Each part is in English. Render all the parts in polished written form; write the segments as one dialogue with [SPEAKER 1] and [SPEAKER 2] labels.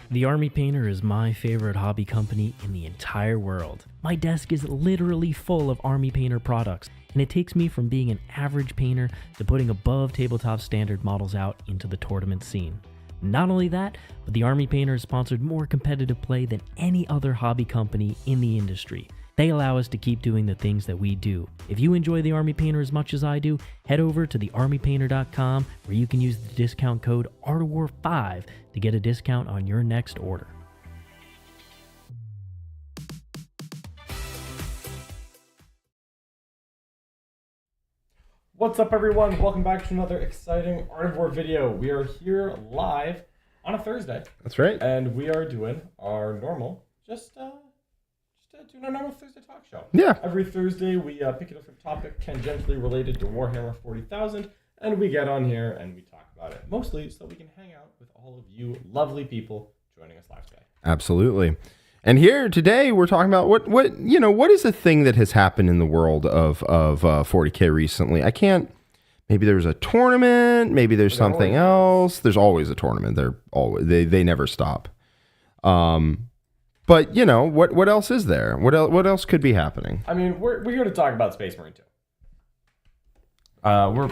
[SPEAKER 1] The Army Painter is my favorite hobby company in the entire world. My desk is literally full of Army Painter products, and it takes me from being an average painter to putting above tabletop standard models out into the tournament scene. Not only that, but the Army Painter has sponsored more competitive play than any other hobby company in the industry. They allow us to keep doing the things that we do. If you enjoy the Army Painter as much as I do, head over to thearmypainter.com where you can use the discount code ARTOWAR5 to get a discount on your next order.
[SPEAKER 2] What's up, everyone? Welcome back to another exciting Art of War video. We are here live on a Thursday.
[SPEAKER 3] That's right.
[SPEAKER 2] And we are doing our normal, doing our normal Thursday talk show.
[SPEAKER 3] Yeah.
[SPEAKER 2] Every Thursday, we pick a different topic tangentially related to Warhammer 40,000, and we get on here and we talk about it. Mostly so that we can hang out with all of you lovely people joining us live today.
[SPEAKER 3] Absolutely. And here today, we're talking about what is a thing that has happened in the world of 40K recently. Maybe there's a tournament, maybe there's something else. There's always a tournament. They never stop. But what else is there? What else could be happening?
[SPEAKER 2] I mean, we're here to talk about Space Marine 2.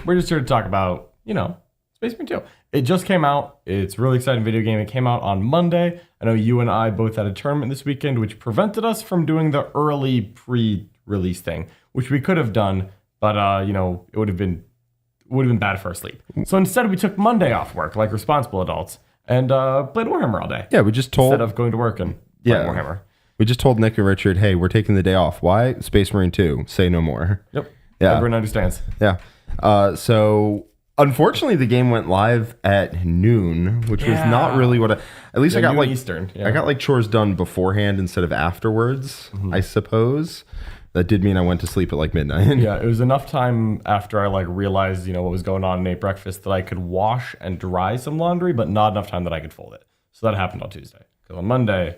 [SPEAKER 2] We're just here to talk about, Space Marine 2. It just came out. It's a really exciting video game. It came out on Monday. I know you and I both had a tournament this weekend, which prevented us from doing the early pre-release thing, which we could have done, but it would have been bad for our sleep. So instead, we took Monday off work, like responsible adults, and played Warhammer all day.
[SPEAKER 3] Yeah, we just told
[SPEAKER 2] instead of going to work and playing Warhammer.
[SPEAKER 3] We just told Nick and Richard, hey, we're taking the day off. Why? Space Marine 2. Say no more.
[SPEAKER 2] Yep.
[SPEAKER 3] Yeah.
[SPEAKER 2] Everyone understands.
[SPEAKER 3] Yeah. So unfortunately, the game went live at noon, which was not really what I got like
[SPEAKER 2] Eastern. Yeah.
[SPEAKER 3] I got like chores done beforehand instead of afterwards, I suppose. That did mean I went to sleep at like midnight.
[SPEAKER 2] Yeah, it was enough time after I realized, what was going on and ate breakfast that I could wash and dry some laundry, but not enough time that I could fold it. So that happened on Tuesday. Because on Monday,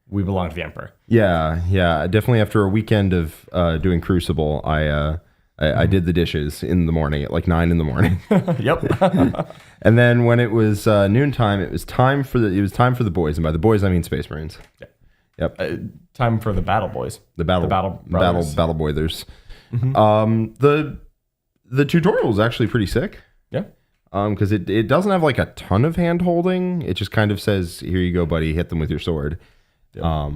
[SPEAKER 2] we belong to the Emperor.
[SPEAKER 3] Yeah. Definitely after a weekend of doing Crucible, I did the dishes in the morning at like 9 in the morning.
[SPEAKER 2] Yep.
[SPEAKER 3] And then when it was noontime, it was time for the boys, and by the boys I mean Space Marines.
[SPEAKER 2] Yeah.
[SPEAKER 3] Yep.
[SPEAKER 2] Time for the Battle Boys.
[SPEAKER 3] The battle
[SPEAKER 2] brothers.
[SPEAKER 3] battle boythers. The tutorial is actually pretty sick.
[SPEAKER 2] Yeah.
[SPEAKER 3] Because it doesn't have like a ton of hand holding. It just kind of says, "Here you go, buddy. Hit them with your sword."
[SPEAKER 2] Yeah.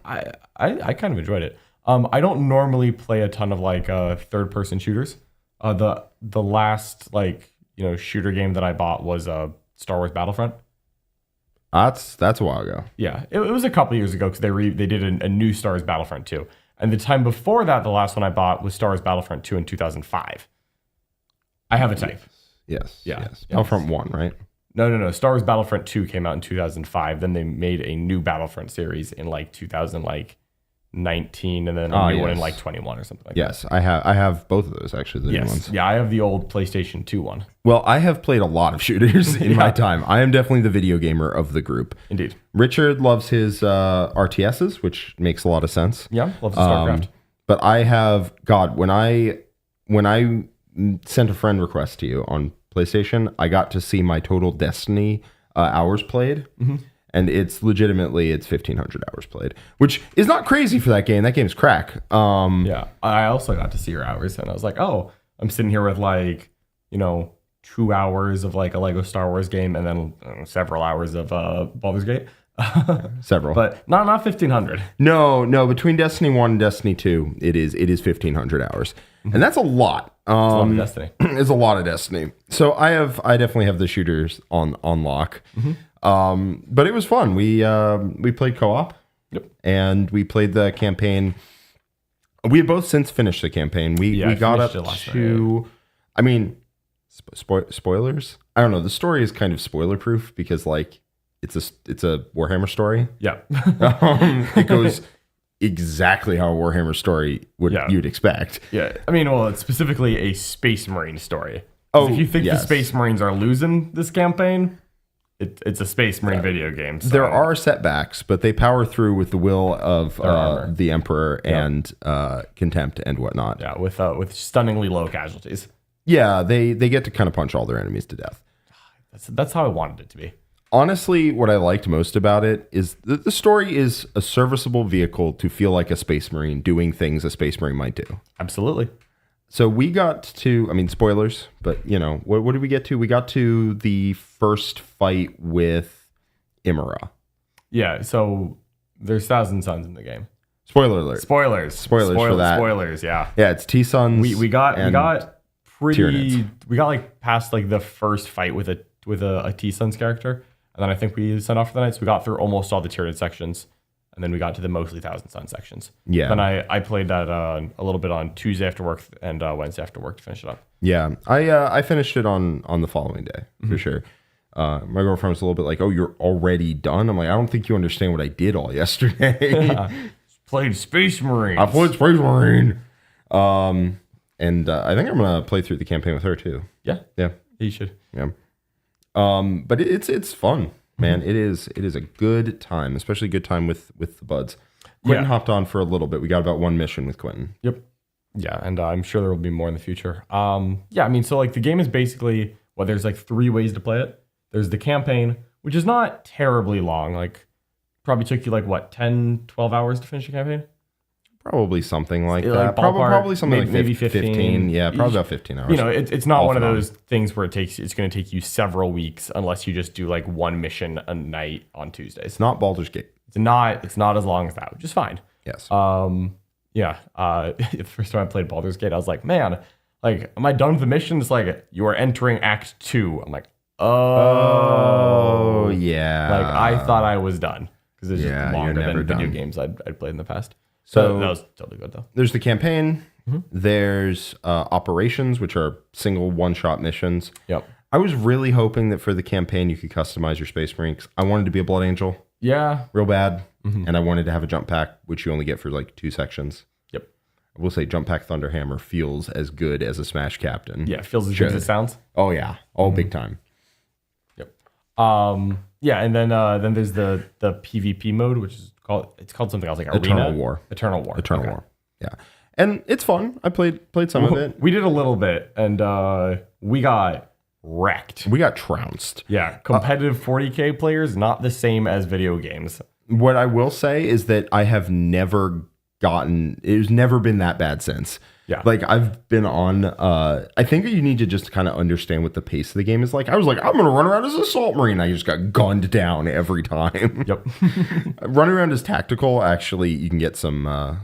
[SPEAKER 2] I kind of enjoyed it. I don't normally play a ton of third person shooters. The last shooter game that I bought was Star Wars Battlefront.
[SPEAKER 3] That's a while ago.
[SPEAKER 2] Yeah, it was a couple years ago because they did a new Star Wars Battlefront 2. And the time before that, the last one I bought was Star Wars Battlefront 2 in 2005. I have a type.
[SPEAKER 3] Yes.
[SPEAKER 2] Yeah.
[SPEAKER 3] Yes. Battlefront 1, right?
[SPEAKER 2] No. Star Wars Battlefront 2 came out in 2005. Then they made a new Battlefront series in 2019, and then a new one in 21 or something like that.
[SPEAKER 3] Yes, I have both of those actually. The new ones.
[SPEAKER 2] Yeah, I have the old PlayStation 2 one.
[SPEAKER 3] Well, I have played a lot of shooters in my time. I am definitely the video gamer of the group.
[SPEAKER 2] Indeed.
[SPEAKER 3] Richard loves his RTSs, which makes a lot of sense.
[SPEAKER 2] Yeah, loves StarCraft.
[SPEAKER 3] But I have when I sent a friend request to you on PlayStation, I got to see my total Destiny hours played. Mm-hmm. And it's 1,500 hours played, which is not crazy for that game. That game's crack.
[SPEAKER 2] Yeah, I also got to see your hours, and I was like, oh, I'm sitting here with 2 hours of a Lego Star Wars game, and then several hours of Baldur's Gate.
[SPEAKER 3] Several,
[SPEAKER 2] but not 1,500.
[SPEAKER 3] No. Between Destiny 1 and Destiny 2, it is 1,500 hours, and that's a lot.
[SPEAKER 2] It's a lot of Destiny.
[SPEAKER 3] It's a lot of Destiny. So I definitely have the shooters on lock. Mm-hmm. But it was fun. We played co-op.
[SPEAKER 2] Yep.
[SPEAKER 3] And we played the campaign. We had both since finished the campampaignn. We got up to, I mean, spoilers. I don't know. The story is kind of spoiler proof because it's a Warhammer story.
[SPEAKER 2] Yeah.
[SPEAKER 3] It goes exactly how a Warhammer story you'd expect.
[SPEAKER 2] Yeah. I mean, well, it's specifically a Space Marine story. Oh, if you think the Space Marines are losing this campaign, it's a Space Marine video game. So.
[SPEAKER 3] There are setbacks, but they power through with the will of the Emperor and contempt and whatnot.
[SPEAKER 2] Yeah, with stunningly low casualties.
[SPEAKER 3] Yeah, they get to kind of punch all their enemies to death.
[SPEAKER 2] That's how I wanted it to be.
[SPEAKER 3] Honestly, what I liked most about it is the story is a serviceable vehicle to feel like a Space Marine doing things a Space Marine might do.
[SPEAKER 2] Absolutely.
[SPEAKER 3] So we got to, I mean, spoilers, but what did we get to? We got to the first fight with Imara.
[SPEAKER 2] Yeah, so there's Thousand Suns in the game.
[SPEAKER 3] Spoiler alert.
[SPEAKER 2] Spoilers
[SPEAKER 3] For that.
[SPEAKER 2] Spoilers, yeah.
[SPEAKER 3] Yeah, it's T-Suns.
[SPEAKER 2] We got
[SPEAKER 3] Tyranids.
[SPEAKER 2] we got like past like the first fight with a T-Suns character, and then I think we sent off for the night. So we got through almost all the Tyranid sections, and then we got to the mostly Thousand Sun sections.
[SPEAKER 3] Yeah.
[SPEAKER 2] Then I played that a little bit on Tuesday after work and Wednesday after work to finish it up.
[SPEAKER 3] Yeah, I finished it on the following day for sure. My girlfriend was a little bit like, "Oh, you're already done?" I'm like, "I don't think you understand what I did all yesterday."
[SPEAKER 2] Played Space Marine.
[SPEAKER 3] I played Space Marine. And I think I'm gonna play through the campaign with her too.
[SPEAKER 2] Yeah,
[SPEAKER 3] Yeah,
[SPEAKER 2] you should.
[SPEAKER 3] yeah. But it's fun, man. It is a good time, especially a good time with the buds. Quentin hopped on for a little bit. We got about one mission with Quentin.
[SPEAKER 2] Yep. Yeah, and I'm sure there will be more in the future. Yeah, I mean, so like the game is basically, well, there's like 3 ways to play it. There's the campaign, which is not terribly long. Like, probably took you like, what, 10, 12 hours to finish the campaign?
[SPEAKER 3] Probably something like
[SPEAKER 2] Like
[SPEAKER 3] that. Probably something like
[SPEAKER 2] maybe
[SPEAKER 3] 15. Yeah, probably about 15 hours.
[SPEAKER 2] You know, it's not
[SPEAKER 3] Off
[SPEAKER 2] one of
[SPEAKER 3] and on.
[SPEAKER 2] those things where it's going to take you several weeks unless you just do like one mission a night on Tuesdays.
[SPEAKER 3] It's not Baldur's Gate.
[SPEAKER 2] It's not as long as that, which is fine.
[SPEAKER 3] Yes.
[SPEAKER 2] Yeah. The first time I played Baldur's Gate, I was like, man, like, am I done with the mission? It's like, you are entering Act 2. I'm like,
[SPEAKER 3] oh yeah.
[SPEAKER 2] Like, I thought I was done because it's
[SPEAKER 3] Yeah,
[SPEAKER 2] just
[SPEAKER 3] you're
[SPEAKER 2] longer
[SPEAKER 3] never
[SPEAKER 2] than video
[SPEAKER 3] done.
[SPEAKER 2] games I'd played in the past.
[SPEAKER 3] So-
[SPEAKER 2] that was totally good though.
[SPEAKER 3] There's the campaign. There's operations, which are single one-shot missions.
[SPEAKER 2] Yep.
[SPEAKER 3] I was really hoping that for the campaign you could customize your Space Marine. 'Cause I wanted to be a Blood Angel
[SPEAKER 2] Yeah.
[SPEAKER 3] real bad, and I wanted to have a jump pack, which you only get for like 2 sections.
[SPEAKER 2] Yep.
[SPEAKER 3] I will say jump pack Thunderhammer feels as good as a Smash Captain.
[SPEAKER 2] Yeah. It feels as good as it sounds.
[SPEAKER 3] Oh yeah. Oh, big time.
[SPEAKER 2] Yep. Yeah, and then there's the PvP mode, which is called something else like
[SPEAKER 3] Eternal
[SPEAKER 2] Arena?
[SPEAKER 3] War.
[SPEAKER 2] Eternal War.
[SPEAKER 3] Eternal
[SPEAKER 2] Okay.
[SPEAKER 3] War. Yeah. And it's fun. I played some of it.
[SPEAKER 2] We did a little bit, and we got wrecked.
[SPEAKER 3] We got trounced.
[SPEAKER 2] Yeah, competitive 40K players, not the same as video games.
[SPEAKER 3] What I will say is that I have never it's never been that bad since.
[SPEAKER 2] Yeah.
[SPEAKER 3] Like I've been on, I think you need to just kind of understand what the pace of the game is like. I was like, I'm going to run around as an Assault Marine. I just got gunned down every time.
[SPEAKER 2] Yep.
[SPEAKER 3] Running around as tactical, actually, you can get some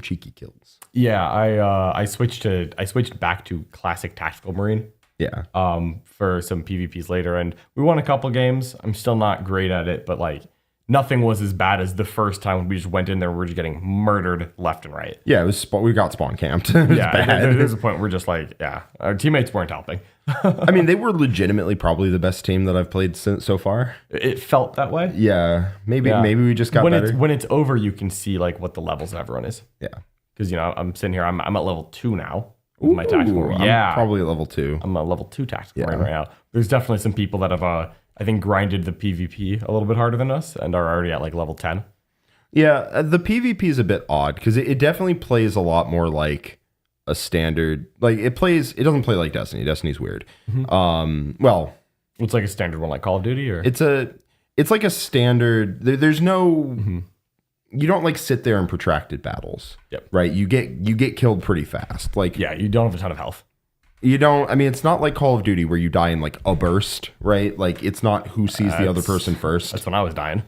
[SPEAKER 3] cheeky kills.
[SPEAKER 2] Yeah, I switched back to classic tactical Marine.
[SPEAKER 3] Yeah.
[SPEAKER 2] For some PvPs later, and we won a couple games. I'm still not great at it, but like nothing was as bad as the first time when we just went in there and we're just getting murdered left and right.
[SPEAKER 3] Yeah, it was. We got spawn camped. It was bad.
[SPEAKER 2] There's a point where we're just like, yeah, our teammates weren't helping.
[SPEAKER 3] I mean, they were legitimately probably the best team that I've played so far.
[SPEAKER 2] It felt that way.
[SPEAKER 3] Yeah, maybe
[SPEAKER 2] Yeah.
[SPEAKER 3] we just got better.
[SPEAKER 2] When it's over, you can see like what the levels of everyone is.
[SPEAKER 3] Yeah.
[SPEAKER 2] Because I'm sitting here, I'm at level 2 now with my tactical.
[SPEAKER 3] Ooh,
[SPEAKER 2] Yeah,
[SPEAKER 3] I'm probably at level 2.
[SPEAKER 2] I'm a level 2 tactical Marine right now. There's definitely some people that have I think grinded the PvP a little bit harder than us and are already at like level 10.
[SPEAKER 3] Yeah, the PvP is a bit odd because it definitely plays a lot more like a standard. Like it doesn't play like Destiny. Destiny's weird. Well,
[SPEAKER 2] It's like a standard one like Call of Duty, or
[SPEAKER 3] it's like a standard. There's no. You don't like sit there in protracted battles.
[SPEAKER 2] Yep.
[SPEAKER 3] Right. You get killed pretty fast. Like
[SPEAKER 2] yeah, you don't have a ton of health.
[SPEAKER 3] you don't. I mean, it's not like Call of Duty where you die in like a burst. Right. Like it's not who sees the other person first.
[SPEAKER 2] That's when I was dying.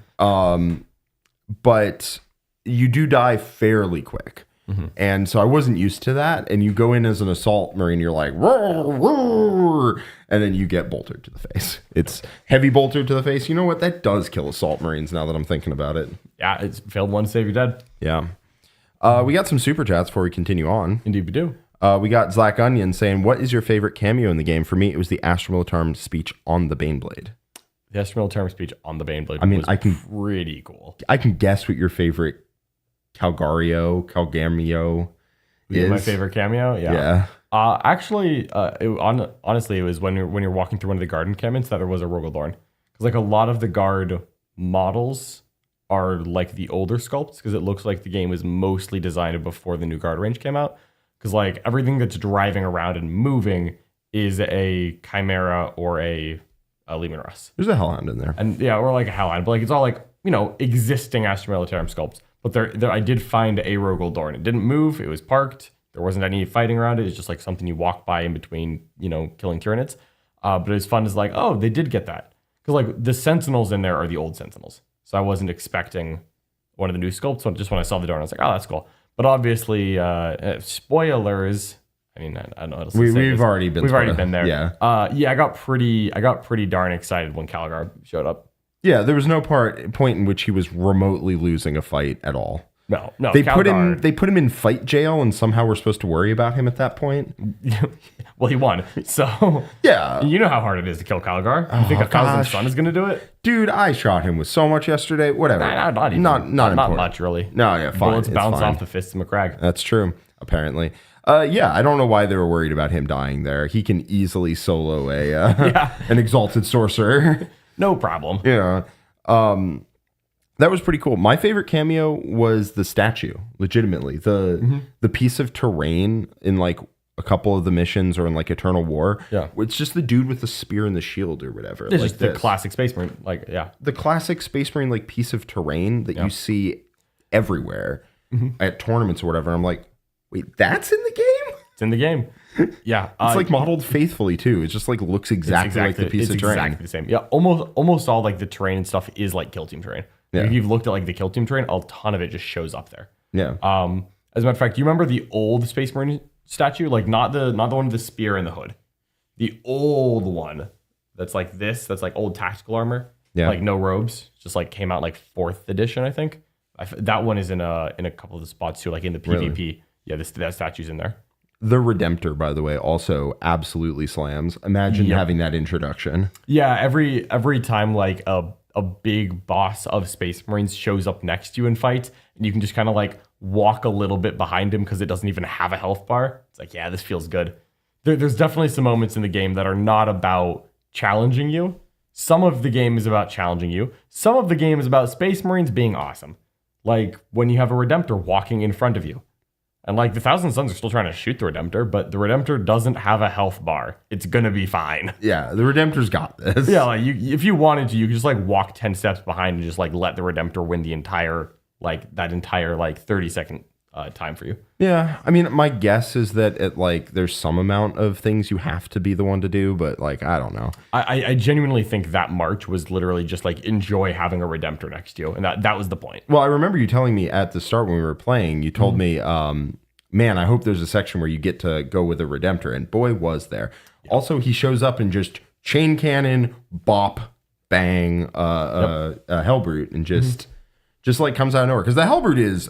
[SPEAKER 3] But you do die fairly quick. And so I wasn't used to that. And you go in as an Assault Marine, you're like, roar, roar, and then you get boltered to the face. It's heavy boltered to the face. You know what? That does kill Assault Marines now that I'm thinking about it.
[SPEAKER 2] Yeah, it's failed one save, you're dead.
[SPEAKER 3] Yeah. We got some super chats before we continue on.
[SPEAKER 2] Indeed we do.
[SPEAKER 3] We got Zlack Onion saying, what is your favorite cameo in the game? For me, it was the Astro Militarm speech on the Baneblade.
[SPEAKER 2] The Astro Militarm speech on the Baneblade
[SPEAKER 3] I mean,
[SPEAKER 2] was
[SPEAKER 3] I can-
[SPEAKER 2] pretty cool.
[SPEAKER 3] I can guess what your favorite Calgamio is.
[SPEAKER 2] My favorite cameo?
[SPEAKER 3] Yeah.
[SPEAKER 2] Actually, honestly, it was when you're walking through one of the garden canyons that there was a Rogaldorn. Because like a lot of the guard models are like the older sculpts because it looks like the game was mostly designed before the new guard range came out. Because like everything that's driving around and moving is a chimera or a Leman Russ.
[SPEAKER 3] There's a Hellhound in there.
[SPEAKER 2] And yeah, or like a Hellhound, but like it's all like, existing Astra Militarum sculpts. But there I did find a Rogel Dorn. It didn't move, it was parked. There wasn't any fighting around it. It's just like something you walk by in between, killing Tyranids. But it was fun as like, oh, they did get that. Because like the Sentinels in there are the old Sentinels. So I wasn't expecting one of the new sculpts. So just when I saw the Dorn, I was like, oh, that's cool. But obviously, spoilers. I mean, I don't know how to say
[SPEAKER 3] We've already been
[SPEAKER 2] there.
[SPEAKER 3] Yeah.
[SPEAKER 2] I got pretty darn excited when Calgar showed up.
[SPEAKER 3] Yeah, there was no point in which he was remotely losing a fight at all.
[SPEAKER 2] No.
[SPEAKER 3] They put him in fight jail, and somehow we're supposed to worry about him at that point.
[SPEAKER 2] Well, he won, so
[SPEAKER 3] yeah.
[SPEAKER 2] You know how hard it is to kill Calgar. You think 1,000 Sun is going to do it?
[SPEAKER 3] Dude, I shot him with so much yesterday. Whatever. Not
[SPEAKER 2] much really.
[SPEAKER 3] No, yeah, fine.
[SPEAKER 2] Bullets bounce off the fists of McCrag.
[SPEAKER 3] That's true. Apparently. Yeah, I don't know why they were worried about him dying there. He can easily solo an exalted sorcerer.
[SPEAKER 2] No problem.
[SPEAKER 3] Yeah. That was pretty cool. My favorite cameo was the statue, legitimately. The piece of terrain in like a couple of the missions or in like Eternal War.
[SPEAKER 2] Yeah.
[SPEAKER 3] It's just the dude with the spear and the shield or whatever.
[SPEAKER 2] It's like just the classic Space Marine. Like, yeah.
[SPEAKER 3] The classic Space Marine like piece of terrain that you see everywhere at tournaments or whatever. I'm like, wait, that's in the game?
[SPEAKER 2] It's in the game. Yeah.
[SPEAKER 3] It's like modeled faithfully too. It just like looks exactly like the piece of terrain.
[SPEAKER 2] Exactly the same. Yeah. Almost all like the terrain and stuff is like Kill Team terrain.
[SPEAKER 3] Yeah.
[SPEAKER 2] If you've looked at like the Kill Team terrain, a ton of it just shows up there.
[SPEAKER 3] Yeah.
[SPEAKER 2] As a matter of fact, do you remember the old Space Marine statue? Like not the one with the spear and the hood. The old one that's like this. That's like old tactical armor.
[SPEAKER 3] Yeah.
[SPEAKER 2] Like no robes. Just like came out like 4th edition, I think. That one is in a couple of the spots too, like in the PvP. Really? Yeah, that statue's in there.
[SPEAKER 3] The Redemptor, by the way, also absolutely slams. Imagine having that introduction.
[SPEAKER 2] Yeah, every time like a big boss of Space Marines shows up next to you and fights, and you can just kind of like walk a little bit behind him because it doesn't even have a health bar. It's like, yeah, this feels good. There's definitely some moments in the game that are not about challenging you. Some of the game is about challenging you. Some of the game is about Space Marines being awesome. Like when you have a Redemptor walking in front of you. And like the 1,000 Suns are still trying to shoot the Redemptor, but the Redemptor doesn't have a health bar. It's gonna be fine.
[SPEAKER 3] Yeah, the Redemptor's got this.
[SPEAKER 2] Yeah, like if you wanted to, you could just like walk 10 steps behind and just like let the Redemptor win the entire 30-second time for you.
[SPEAKER 3] Yeah, I mean, my guess is that there's some amount of things you have to be the one to do, but like I don't know.
[SPEAKER 2] I genuinely think that march was literally just like enjoy having a Redemptor next to you, and that was the point.
[SPEAKER 3] Well, I remember you telling me at the start when we were playing, you told me, man, I hope there's a section where you get to go with a Redemptor, and boy, was there. Yeah. Also, he shows up and just chain cannon, bop, bang, Hellbrute, and just like comes out of nowhere. Because the Hellbrute is...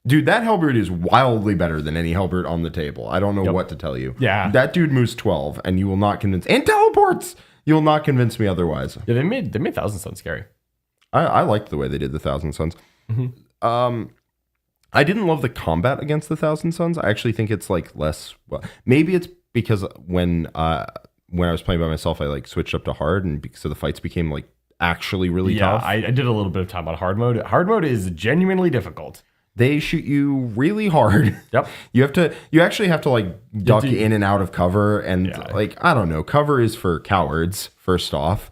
[SPEAKER 3] Dude, that Hellbrute is wildly better than any Hellbrute on the table. I don't know what to tell you.
[SPEAKER 2] Yeah.
[SPEAKER 3] That dude moves 12, and you will not convince... And teleports! You will not convince me otherwise.
[SPEAKER 2] Yeah, they made 1,000 Suns scary.
[SPEAKER 3] I liked the way they did the 1,000 Suns. I didn't love the combat against the 1,000 Suns. I actually think it's like less... Well, maybe it's because when I was playing by myself, I like switched up to hard, and so the fights became like actually really tough.
[SPEAKER 2] Yeah, I did a little bit of time on hard mode. Hard mode is genuinely difficult.
[SPEAKER 3] They shoot you really hard.
[SPEAKER 2] Yep.
[SPEAKER 3] You actually have to like duck in and out of cover, and like I don't know, cover is for cowards first off.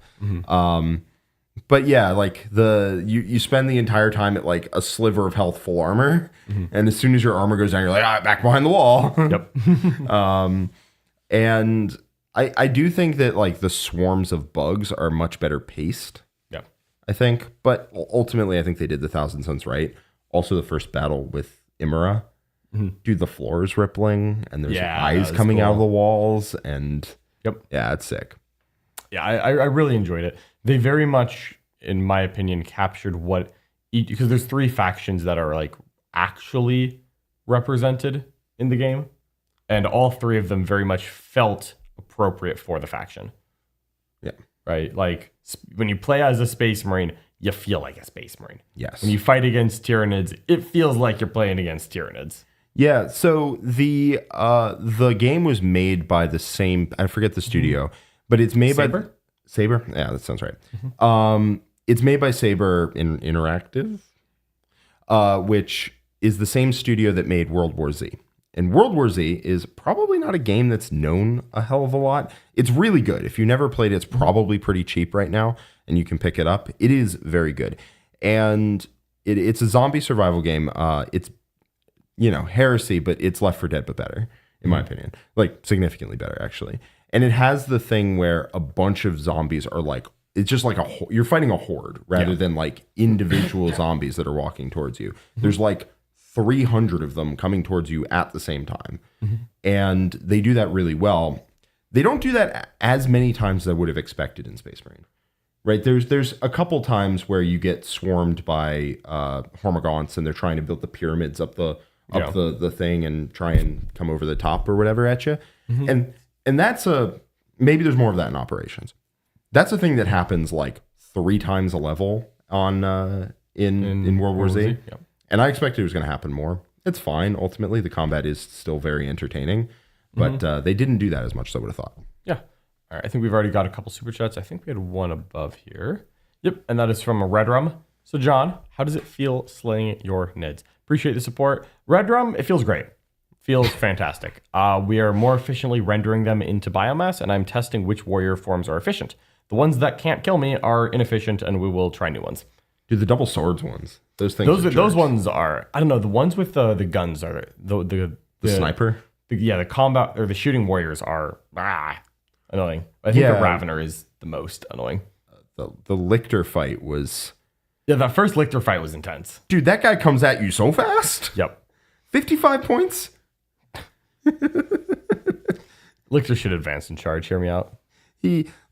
[SPEAKER 3] But yeah, like you spend the entire time at like a sliver of health, full armor, and as soon as your armor goes down, you're like back behind the wall.
[SPEAKER 2] Yep.
[SPEAKER 3] And I do think that like the swarms of bugs are much better paced.
[SPEAKER 2] Yep.
[SPEAKER 3] I think, but ultimately, I think they did the 1,000 Suns right. Also, the first battle with Imra, dude, the floor is rippling, and there's eyes coming out of the walls, and yeah, it's sick.
[SPEAKER 2] Yeah, I really enjoyed it. They very much, in my opinion, captured what because there's 3 factions that are like actually represented in the game, and all 3 of them very much felt appropriate for the faction.
[SPEAKER 3] Yeah.
[SPEAKER 2] Right? Like when you play as a Space Marine, you feel like a Space Marine.
[SPEAKER 3] Yes.
[SPEAKER 2] When you fight against Tyranids, it feels like you're playing against Tyranids.
[SPEAKER 3] Yeah, so the game was made by the same, I forget the studio, but it's made by Saber? Yeah, that sounds right. It's made by Saber Interactive, which is the same studio that made World War Z. And World War Z is probably not a game that's known a hell of a lot. It's really good. If you never played it, it's probably pretty cheap right now, and you can pick it up. It is very good. And it's a zombie survival game. It's, heresy, but it's Left 4 Dead, but better, in my opinion. Like, significantly better, actually. And it has the thing where a bunch of zombies are like, it's just like you're fighting a horde rather than like individual zombies that are walking towards you. There's like 300 of them coming towards you at the same time. And they do that really well. They don't do that as many times as I would have expected in Space Marine. Right? There's a couple times where you get swarmed by Hormagaunts and they're trying to build the pyramids up the thing and try and come over the top or whatever at you. And that's maybe there's more of that in Operations. That's a thing that happens like 3 times a level on in World War Z.
[SPEAKER 2] Yep.
[SPEAKER 3] And I expected it was going to happen more. It's fine. Ultimately, the combat is still very entertaining, but they didn't do that as much as I would have thought.
[SPEAKER 2] Yeah. All right. I think we've already got a couple super chats. I think we had one above here. Yep. And that is from a Redrum. So, John, how does it feel slaying your Nids? Appreciate the support. Redrum, it feels great. Feels fantastic. We are more efficiently rendering them into biomass, and I'm testing which warrior forms are efficient. The ones that can't kill me are inefficient, and we will try new ones.
[SPEAKER 3] Dude, the double swords ones. Those things.
[SPEAKER 2] Those ones are. I don't know. The ones with the guns are the
[SPEAKER 3] sniper.
[SPEAKER 2] The combat or the shooting warriors are annoying. I think the Ravener is the most annoying.
[SPEAKER 3] The Lictor fight was.
[SPEAKER 2] Yeah, that first Lictor fight was intense.
[SPEAKER 3] Dude, that guy comes at you so fast.
[SPEAKER 2] Yep.
[SPEAKER 3] 55 points.
[SPEAKER 2] Lictor should advance in charge. Hear me out.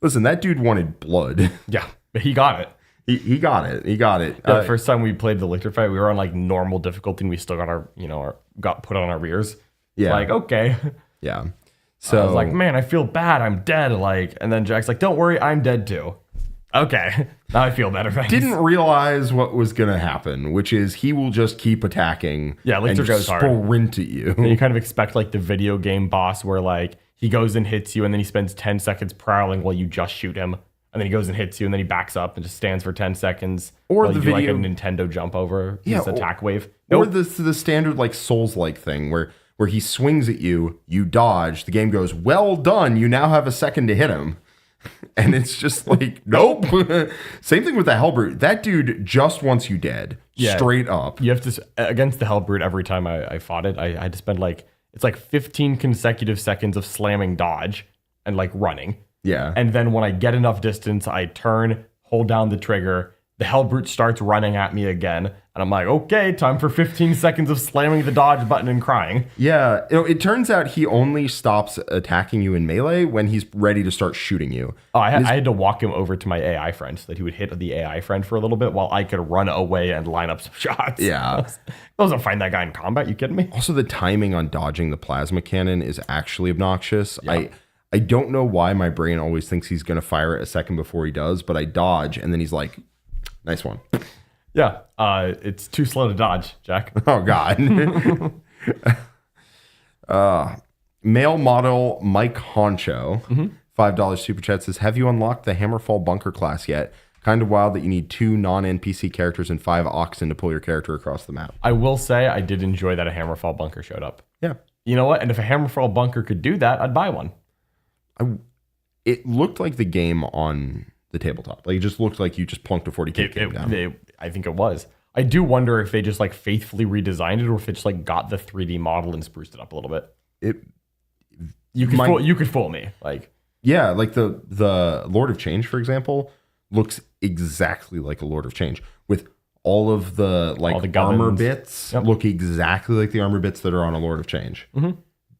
[SPEAKER 3] Listen, that dude wanted blood.
[SPEAKER 2] Yeah, he got it.
[SPEAKER 3] He got it. He got it.
[SPEAKER 2] The first time we played the Lictor fight, we were on like normal difficulty, and we still got got put on our rears.
[SPEAKER 3] Yeah.
[SPEAKER 2] Like, okay.
[SPEAKER 3] Yeah.
[SPEAKER 2] So I was like, man, I feel bad. I'm dead. Like, and then Jack's like, don't worry, I'm dead too. Okay. Now I feel better. Thanks.
[SPEAKER 3] Didn't realize what was going to happen, which is he will just keep attacking.
[SPEAKER 2] Yeah, Lictor goes hard.
[SPEAKER 3] Sprint at you.
[SPEAKER 2] And you kind of expect like the video game boss where like he goes and hits you and then he spends 10 seconds prowling while you just shoot him. And then he goes and hits you and then he backs up and just stands for 10 seconds.
[SPEAKER 3] Or
[SPEAKER 2] while
[SPEAKER 3] the
[SPEAKER 2] you do
[SPEAKER 3] video,
[SPEAKER 2] like a Nintendo jump over his attack wave.
[SPEAKER 3] Or the standard like Souls-like thing where he swings at you, you dodge, the game goes, well done, you now have a second to hit him. And it's just like, nope. Same thing with the Hellbrute. That dude just wants you dead. Yeah. Straight up.
[SPEAKER 2] You have to, against the Hellbrute, every time I fought it, I had to spend like, it's like 15 consecutive seconds of slamming dodge and like running.
[SPEAKER 3] Yeah.
[SPEAKER 2] And then when I get enough distance, I turn, hold down the trigger. The Hellbrute starts running at me again. And I'm like, okay, time for 15 seconds of slamming the dodge button and crying.
[SPEAKER 3] Yeah. It turns out he only stops attacking you in melee when he's ready to start shooting you.
[SPEAKER 2] Oh, I had to walk him over to my AI friend so that he would hit the AI friend for a little bit while I could run away and line up some shots.
[SPEAKER 3] Yeah.
[SPEAKER 2] I wasn't fighting that guy in combat. You kidding me?
[SPEAKER 3] Also, the timing on dodging the plasma cannon is actually obnoxious.
[SPEAKER 2] Yeah.
[SPEAKER 3] I don't know why my brain always thinks he's going to fire it a second before he does, but I dodge and then he's like, nice one.
[SPEAKER 2] Yeah, it's too slow to dodge, Jack.
[SPEAKER 3] Oh, God. Male model Mike Honcho, $5 super chat says, have you unlocked the Hammerfall Bunker class yet? Kind of wild that you need 2 non-NPC characters and 5 oxen to pull your character across the map.
[SPEAKER 2] I will say I did enjoy that a Hammerfall Bunker showed up.
[SPEAKER 3] Yeah.
[SPEAKER 2] You know what? And if a Hammerfall Bunker could do that, I'd buy one.
[SPEAKER 3] It looked like the game on the tabletop. Like, it just looked like you just plunked a 40K game down.
[SPEAKER 2] I think it was. I do wonder if they just like faithfully redesigned it or if it just like got the 3D model and spruced it up a little bit. You could fool me. Like,
[SPEAKER 3] yeah, like the Lord of Change, for example, looks exactly like a Lord of Change with all of the like all the armor bits look exactly like the armor bits that are on a Lord of Change.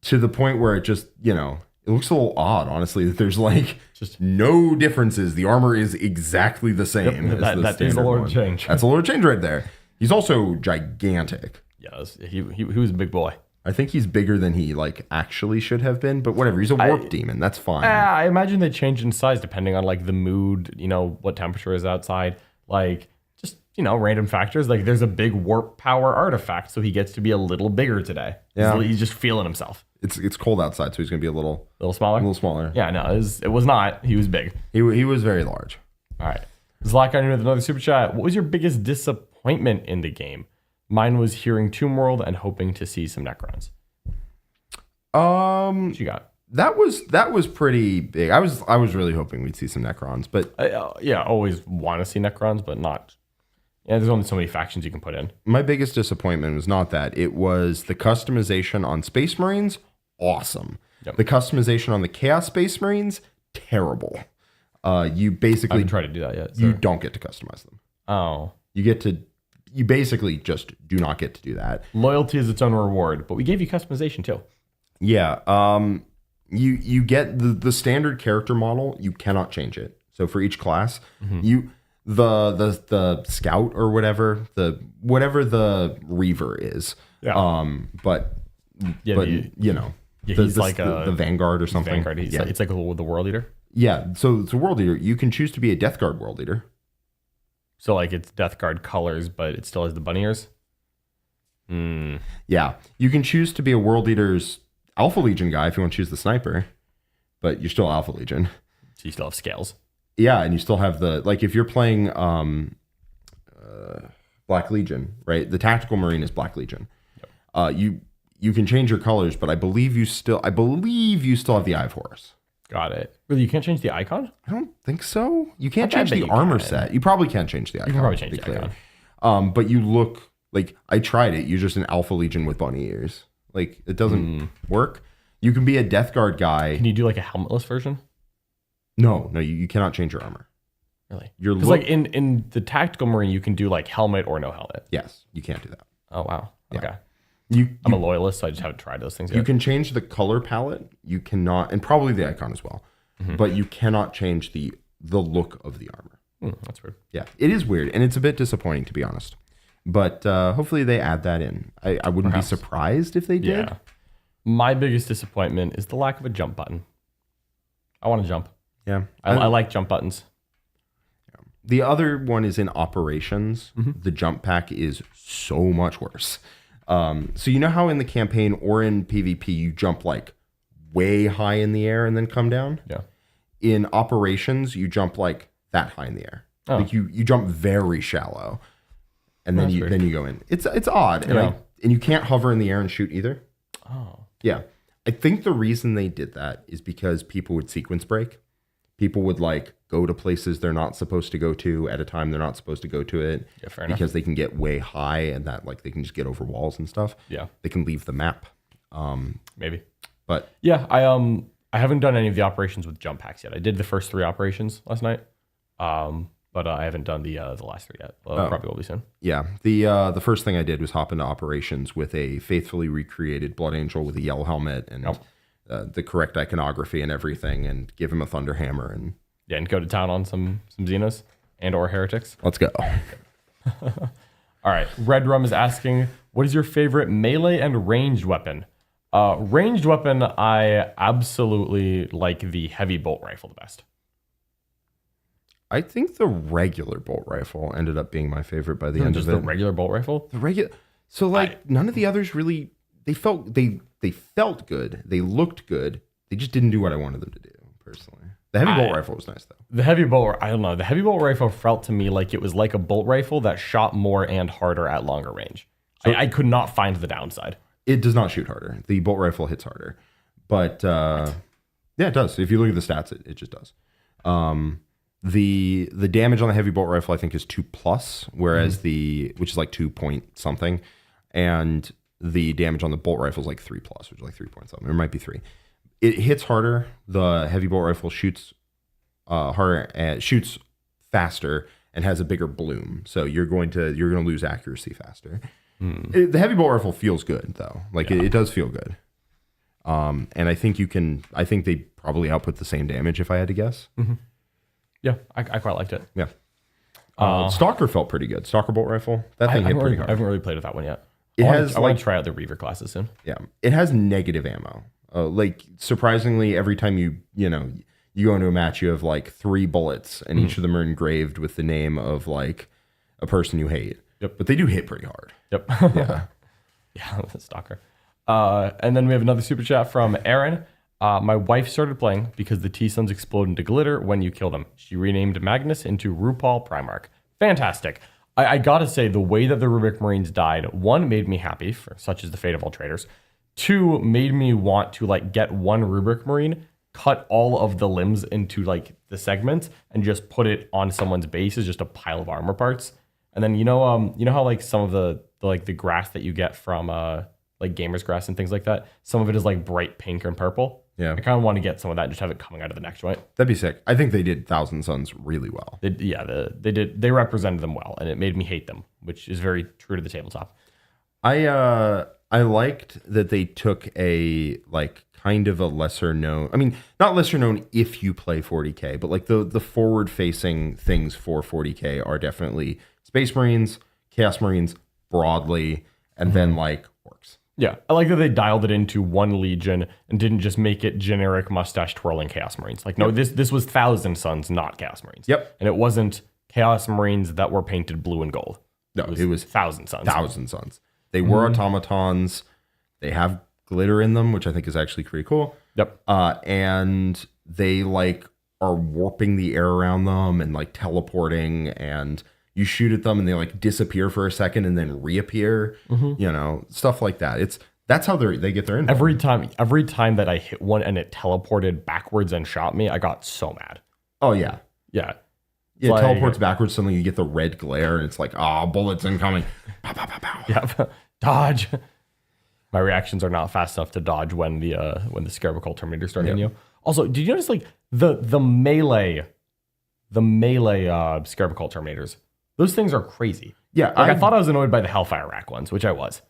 [SPEAKER 3] To the point where it just, it looks a little odd, honestly, that there's like just no differences. The armor is exactly the same.
[SPEAKER 2] That is a Lord of Change.
[SPEAKER 3] That's a Lord of Change right there. He's also gigantic.
[SPEAKER 2] Yeah, he was a big boy.
[SPEAKER 3] I think he's bigger than he like actually should have been, but whatever. He's a warp demon. That's fine.
[SPEAKER 2] I imagine they change in size depending on like the mood, what temperature is outside, like just random factors. Like there's a big warp power artifact, so he gets to be a little bigger today.
[SPEAKER 3] Yeah,
[SPEAKER 2] he's just feeling himself.
[SPEAKER 3] It's cold outside, so he's gonna be a little
[SPEAKER 2] smaller.
[SPEAKER 3] A little smaller.
[SPEAKER 2] Yeah, no, it was not. He was big.
[SPEAKER 3] He was very large.
[SPEAKER 2] All right, Zlak on with another super chat. What was your biggest disappointment in the game? Mine was hearing Tomb World and hoping to see some Necrons. What you got?
[SPEAKER 3] That was pretty big. I was really hoping we'd see some Necrons, but
[SPEAKER 2] Yeah, always want to see Necrons, but not. Yeah, there's only so many factions you can put in.
[SPEAKER 3] my biggest disappointment was not that. It was the customization on Space Marines, awesome.
[SPEAKER 2] Yep.
[SPEAKER 3] The customization on the Chaos Space Marines, terrible. You
[SPEAKER 2] I
[SPEAKER 3] basically
[SPEAKER 2] haven't tried to do that yet.
[SPEAKER 3] you
[SPEAKER 2] So.
[SPEAKER 3] don't get to customize them.
[SPEAKER 2] Oh.
[SPEAKER 3] You basically just do not get to do that.
[SPEAKER 2] Loyalty is its own reward, but we gave you customization too.
[SPEAKER 3] Yeah. You get the standard character model, you cannot change it. So for each class, the scout or whatever the reaver is.
[SPEAKER 2] Yeah.
[SPEAKER 3] But
[SPEAKER 2] he's like
[SPEAKER 3] the vanguard or something.
[SPEAKER 2] Vanguard. It's like the world leader.
[SPEAKER 3] Yeah. So it's a world leader. You can choose to be a Death Guard world leader.
[SPEAKER 2] So like it's Death Guard colors, but it still has the bunny ears.
[SPEAKER 3] Yeah. You can choose to be a world leader's Alpha Legion guy if you want to choose the sniper, but you're still Alpha Legion. So
[SPEAKER 2] you still have scales.
[SPEAKER 3] Yeah, and you still have if you're playing Black Legion, right? The tactical marine is Black Legion. Yep. You can change your colors, but I believe you still have the Eye of Horus.
[SPEAKER 2] Got it. Really, you can't change the icon?
[SPEAKER 3] I don't think so. You can't
[SPEAKER 2] I
[SPEAKER 3] change the
[SPEAKER 2] bet you
[SPEAKER 3] armor
[SPEAKER 2] can.
[SPEAKER 3] set. You probably can't change the icon.
[SPEAKER 2] You can probably change
[SPEAKER 3] to be
[SPEAKER 2] the
[SPEAKER 3] clear.
[SPEAKER 2] icon.
[SPEAKER 3] But you look like I tried it. You're just an Alpha Legion with bunny ears. Like it doesn't work. You can be a Death Guard guy.
[SPEAKER 2] Can you do like a helmetless version?
[SPEAKER 3] No, you cannot change your armor.
[SPEAKER 2] Really?
[SPEAKER 3] Your
[SPEAKER 2] Because
[SPEAKER 3] look.
[SPEAKER 2] like in the tactical marine, you can do like helmet or no helmet.
[SPEAKER 3] Yes, you can't do that.
[SPEAKER 2] Oh wow. Okay.
[SPEAKER 3] I'm
[SPEAKER 2] a loyalist, so I just haven't tried those things yet.
[SPEAKER 3] You can change the color palette. You cannot, and probably the icon as well. But you cannot change the look of the armor.
[SPEAKER 2] That's weird.
[SPEAKER 3] Yeah, it is weird, and it's a bit disappointing to be honest. But hopefully they add that in. I wouldn't be surprised if they did.
[SPEAKER 2] Yeah. My biggest disappointment is the lack of a jump button. I want to jump.
[SPEAKER 3] Yeah,
[SPEAKER 2] I like jump buttons.
[SPEAKER 3] The other one is in operations. The jump pack is so much worse. So you know how in the campaign or in PvP you jump like way high in the air and then come down?
[SPEAKER 2] Yeah.
[SPEAKER 3] In operations, you jump like that high in the air.
[SPEAKER 2] Oh.
[SPEAKER 3] Like you jump very shallow, and then you go in. It's odd,
[SPEAKER 2] Yeah.
[SPEAKER 3] and you can't hover in the air and shoot either.
[SPEAKER 2] Oh.
[SPEAKER 3] Yeah, I think the reason they did that is because people would sequence break. People would like go to places they're not supposed to go to at a time they're not supposed to go to it.
[SPEAKER 2] Yeah, fair enough.
[SPEAKER 3] Because they can get way high and that like they can just get over walls and stuff.
[SPEAKER 2] Yeah.
[SPEAKER 3] They can leave the map.
[SPEAKER 2] Maybe.
[SPEAKER 3] But
[SPEAKER 2] Yeah, I haven't done any of the operations with jump packs yet. I did the first 3 operations last night. But I haven't done the last 3 yet. Probably will be soon.
[SPEAKER 3] yeah, the first thing I did was hop into operations with a faithfully recreated Blood Angel with a yellow helmet and the correct iconography and everything, and give him a thunder hammer and
[SPEAKER 2] Yeah, and go to town on some Xenos and or heretics.
[SPEAKER 3] let's go.
[SPEAKER 2] All right. Red Rum is asking, what is your favorite melee and ranged weapon? Ranged weapon, I absolutely like the heavy bolt rifle the best.
[SPEAKER 3] I think the regular bolt rifle ended up being my favorite by the end
[SPEAKER 2] Just
[SPEAKER 3] of
[SPEAKER 2] the
[SPEAKER 3] it.
[SPEAKER 2] regular bolt rifle?
[SPEAKER 3] The regular. So like none of the others really. They felt good. They looked good. They just didn't do what I wanted them to do. Personally, the heavy bolt rifle was nice though.
[SPEAKER 2] The heavy bolt, I don't know. The heavy bolt rifle felt to me like it was like a bolt rifle that shot more and harder at longer range. I could not find the downside.
[SPEAKER 3] It does not shoot harder. The bolt rifle hits harder, but yeah, it does. If you look at the stats, it just does. The damage on the heavy bolt rifle I think is 2+, whereas which is like 2 point something, and the damage on the bolt rifle is like 3+, which is like 3 point something. It might be 3. It hits harder. The heavy bolt rifle shoots harder and shoots faster and has a bigger bloom. So you're going to lose accuracy faster. The heavy bolt rifle feels good though. Like it does feel good. And I think they probably output the same damage if I had to guess.
[SPEAKER 2] Yeah, I quite liked it.
[SPEAKER 3] Yeah. Stalker felt pretty good. Stalker bolt rifle. That thing hit pretty hard.
[SPEAKER 2] I haven't really played with that one yet.
[SPEAKER 3] I
[SPEAKER 2] want to try out the Reaver classes soon.
[SPEAKER 3] Yeah. It has negative ammo. Like surprisingly, every time you go into a match, you have like 3 bullets, and each of them are engraved with the name of like a person you hate.
[SPEAKER 2] Yep.
[SPEAKER 3] But they do hit pretty hard.
[SPEAKER 2] Yep.
[SPEAKER 3] Yeah.
[SPEAKER 2] Yeah, Stalker. And then we have another super chat from Aaron. My wife started playing because the T-Suns explode into glitter when you kill them. She renamed Magnus into RuPaul Primarch. Fantastic. I gotta say, the way that the Rubik Marines died, 1, made me happy, for such is the fate of all traders. 2 made me want to like get one rubric marine, cut all of the limbs into like the segments, and just put it on someone's base as just a pile of armor parts. And then you know how like some of the like the grass that you get from like gamer's grass and things like that, some of it is like bright pink and purple.
[SPEAKER 3] Yeah.
[SPEAKER 2] I kind of want to get some of that and just have it coming out of the neck joint.
[SPEAKER 3] That'd be sick. I think they did Thousand Suns really well.
[SPEAKER 2] They represented them well, and it made me hate them, which is very true to the tabletop.
[SPEAKER 3] I liked that they took a like kind of a lesser known, I mean, not lesser known if you play 40K, but like the forward facing things for 40K are definitely Space Marines, Chaos Marines broadly, and then like orcs.
[SPEAKER 2] Yeah, I like that they dialed it into one legion and didn't just make it generic mustache twirling Chaos Marines. Like, no, this was Thousand Suns, not Chaos Marines.
[SPEAKER 3] Yep.
[SPEAKER 2] And it wasn't Chaos Marines that were painted blue and gold.
[SPEAKER 3] No, it was
[SPEAKER 2] Thousand Suns.
[SPEAKER 3] Thousand Suns. They were automatons. They have glitter in them, which I think is actually pretty cool.
[SPEAKER 2] Yep.
[SPEAKER 3] And they like are warping the air around them and like teleporting, and you shoot at them and they like disappear for a second and then reappear. You know, stuff like that. That's how they get their info.
[SPEAKER 2] Every time that I hit one and it teleported backwards and shot me, I got so mad.
[SPEAKER 3] Oh yeah.
[SPEAKER 2] Yeah.
[SPEAKER 3] Yeah,
[SPEAKER 2] Like,
[SPEAKER 3] it teleports backwards. Suddenly you get the red glare, and it's like, bullets incoming. Pow, pow, pow, pow.
[SPEAKER 2] Yeah. Dodge. My reactions are not fast enough to dodge when the Scarabocol Terminators start hitting you. Also, did you notice like the melee Scarabocol Terminators? Those things are crazy.
[SPEAKER 3] Yeah,
[SPEAKER 2] Like I thought I was annoyed by the Hellfire Rack ones, which I was.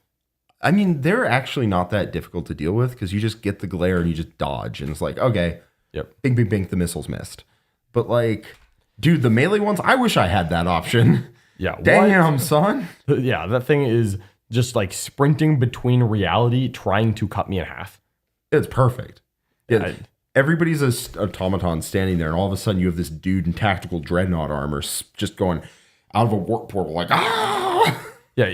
[SPEAKER 3] I mean, they're actually not that difficult to deal with because you just get the glare and you just dodge, and it's like, okay,
[SPEAKER 2] Yep.
[SPEAKER 3] bing, bing, bing, the missile's missed. But like, dude, the melee ones, I wish I had that option.
[SPEAKER 2] Yeah.
[SPEAKER 3] Damn, son.
[SPEAKER 2] Yeah, that thing is just like sprinting between reality, trying to cut me in half.
[SPEAKER 3] It's perfect. Yeah,
[SPEAKER 2] I-
[SPEAKER 3] everybody's a automaton standing there, and all of a sudden you have this dude in tactical dreadnought armor just going out of a warp portal like, ah!
[SPEAKER 2] Yeah,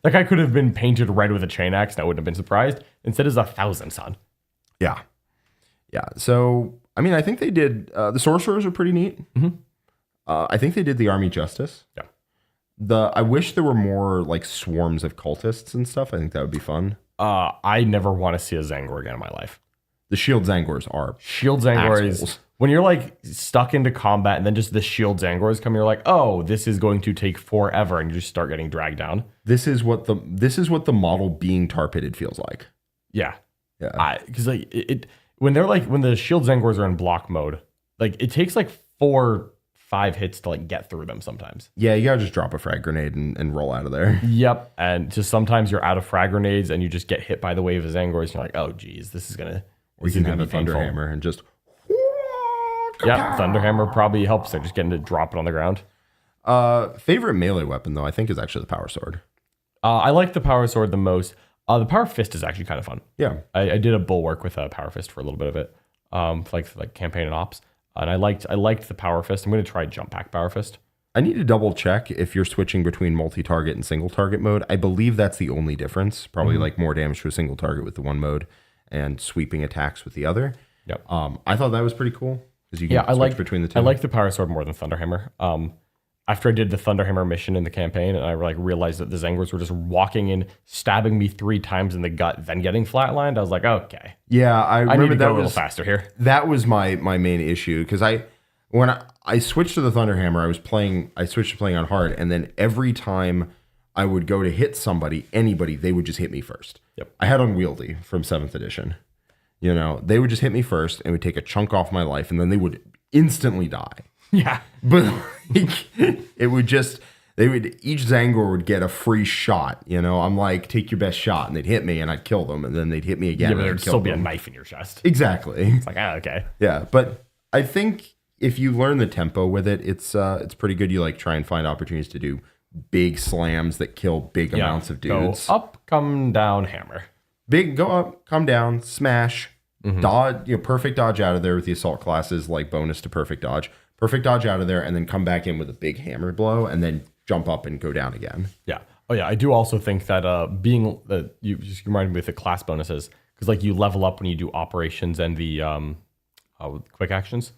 [SPEAKER 2] that guy could have been painted red with a chain axe, and I wouldn't have been surprised. Instead, it's 1,000 Sun.
[SPEAKER 3] Yeah. Yeah. So, I mean, I think they did, the sorcerers are pretty neat. I think they did the army justice.
[SPEAKER 2] Yeah.
[SPEAKER 3] I wish there were more like swarms of cultists and stuff. I think that would be fun.
[SPEAKER 2] I never want to see a Zangor again in my life.
[SPEAKER 3] The shield Zangors are
[SPEAKER 2] Shield Zangors,
[SPEAKER 3] assholes.
[SPEAKER 2] when you're like stuck into combat and then just the shield Zangors come, you're like, oh, this is going to take forever, and you just start getting dragged down.
[SPEAKER 3] This is what the model being tar pitted feels like.
[SPEAKER 2] Yeah.
[SPEAKER 3] Yeah.
[SPEAKER 2] Because like when the shield Zangors are in block mode, like it takes like 4-5 hits to like get through them sometimes.
[SPEAKER 3] Yeah, you gotta just drop a frag grenade and roll out of there.
[SPEAKER 2] Yep. And just sometimes you're out of frag grenades and you just get hit by the wave of Zangors, and you're like, oh geez, this is gonna
[SPEAKER 3] Or you can have a Thunderhammer and just
[SPEAKER 2] yeah, Thunderhammer probably helps there, just getting to drop it on the ground.
[SPEAKER 3] favorite melee weapon though, I think, is actually the power sword.
[SPEAKER 2] I like the power sword the most. The power fist is actually kind of fun.
[SPEAKER 3] Yeah.
[SPEAKER 2] I did a bulwark with a power fist for a little bit of it, like campaign and ops, and I liked the power fist. I'm going to try jump pack power fist.
[SPEAKER 3] I need to double check if you're switching between multi-target and single target mode. I believe that's the only difference. Probably like more damage to a single target with the one mode and sweeping attacks with the other.
[SPEAKER 2] Yep.
[SPEAKER 3] I thought that was pretty cool because you can switch between the two.
[SPEAKER 2] I like the power sword more than Thunderhammer. After I did the Thunderhammer mission in the campaign, and I like realized that the Zangors were just walking in, stabbing me 3 times in the gut, then getting flatlined. I was like, okay,
[SPEAKER 3] Yeah, I
[SPEAKER 2] I need
[SPEAKER 3] remember
[SPEAKER 2] to
[SPEAKER 3] that
[SPEAKER 2] go a little
[SPEAKER 3] was
[SPEAKER 2] faster here.
[SPEAKER 3] that was my main issue because when I switched to the Thunderhammer, I switched to playing on hard, and then every time I would go to hit anybody, they would just hit me first.
[SPEAKER 2] Yep.
[SPEAKER 3] I had Unwieldy from 7th edition. You know, they would just hit me first and would take a chunk off my life, and then they would instantly die.
[SPEAKER 2] Yeah.
[SPEAKER 3] But like, each Zangor would get a free shot. You know, I'm like, take your best shot, and they'd hit me, and I'd kill them, and then they'd hit me again.
[SPEAKER 2] Yeah, but
[SPEAKER 3] and
[SPEAKER 2] there'd
[SPEAKER 3] I'd kill
[SPEAKER 2] still be a
[SPEAKER 3] them.
[SPEAKER 2] knife in your chest.
[SPEAKER 3] Exactly.
[SPEAKER 2] It's like, okay.
[SPEAKER 3] Yeah, but I think if you learn the tempo with it, it's pretty good. You like try and find opportunities to do big slams that kill big amounts of dudes.
[SPEAKER 2] Go up, come down, hammer.
[SPEAKER 3] Go up, come down, smash, dodge, perfect dodge out of there with the assault classes, like bonus to perfect dodge out of there, and then come back in with a big hammer blow, and then jump up and go down again.
[SPEAKER 2] Yeah. Oh yeah. I do also think that you just reminded me with the class bonuses, because like you level up when you do operations and the quick actions.